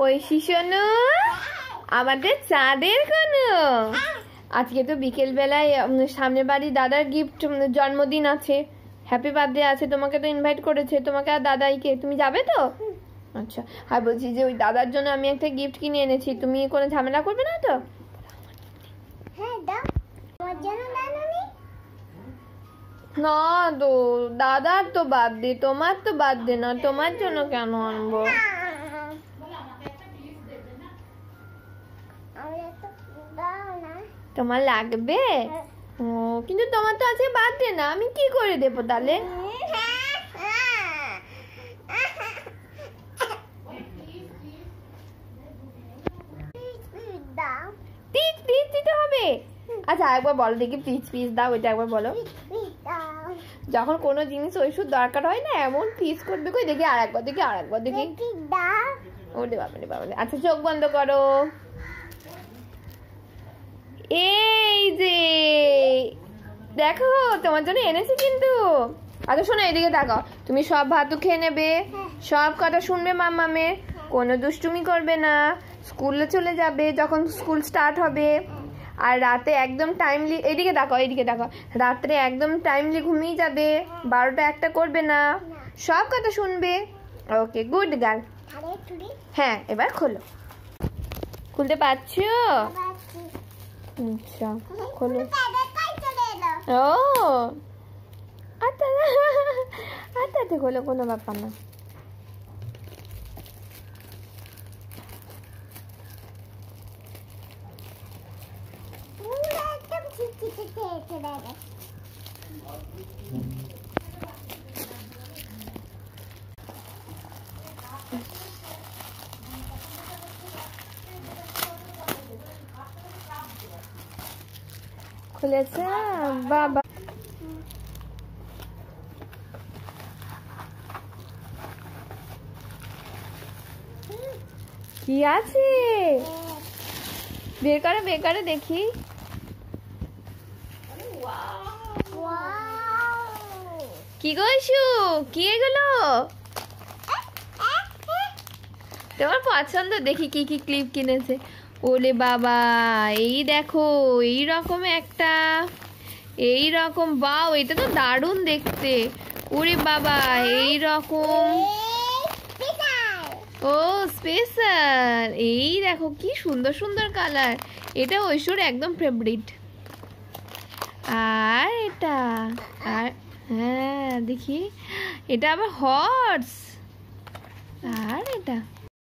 ঐশী সোনু, আমাদের চাঁদের কোনো আজকে তো বিকেল বেলায় সামনের বাড়ি দাদার গিফট, জন্মদিন আছে, হ্যাপি বার্থডে আছে, তোমাকে তো ইনভাইট করেছে, তোমাকে আর দাদাইকে। তুমি যাবে তো? আচ্ছা। আর বলছি যে ওই দাদার জন্য আমি একটা গিফট কিনে এনেছি, তুমি কোনো ঝামেলা করবে না তো? না তো, দাদার তো বার্থডে, তোমার তো বার্থডে না, তোমার জন্য কেন আনবো? তোমার লাগবে? ও, কিন্তু তোমার তো আজকে বার্থডে না, আমি কি করে দেবো তাহলে? পিস পিস দিতে হবে? আচ্ছা একবার বলো দেখি, পিস পিস দাও, ওইটা একবার বলো। যখন কোনো জিনিস ওষুধ দরকার হয় না, এমন পিস করবে, কই দেখি, আর একবার দেখি, আর একবার দেখি। ওরে বাবা রে বাবা। আচ্ছা চোখ বন্ধ করো। এই যে দেখো, তোমার জন্য এনেছি কিন্তু। আচ্ছা শোনো, এদিকে তাকাও। তুমি সব ভাতও খেয়ে নেবে, সব কথা শুনবে মাম্মামের, কোনো দুষ্টুমি করবে না, স্কুলে চলে যাবে যখন স্কুল স্টার্ট হবে, আর রাতে একদম টাইমলি, এদিকে তাকাও, এদিকে তাকাও, রাত্রে একদম টাইমলি ঘুমিয়ে যাবে, 12টা 1টা করবে না, সব কথা শুনবে। ওকে, গুড গার্ল। হ্যাঁ এবার খোলো। খুলতে পারছো? আচ্ছা খোলো। ও আচ্ছা আচ্ছা আচ্ছা, খোলো, কোনো ব্যাপার না। খুলেছে বাবা। কি আছে? বের করে বের করে দেখি। কি গইছু? কি এগুলো তোমার পছন্দ? দেখি কি কি ক্লিপ কিনেছে। ওলে বাবা, এই দেখো, এই রকম একটা, এই রকম, বাও, এটা তো দারুণ দেখতে। ওরে বাবা, এই রকম, ও স্পেশাল, এই দেখো কি সুন্দর সুন্দর কালার, এটা ঐশ্বর একদম ফেভারিট। আর এটা, আর হ্যাঁ দেখি, এটা আবার হর্স, আর এটা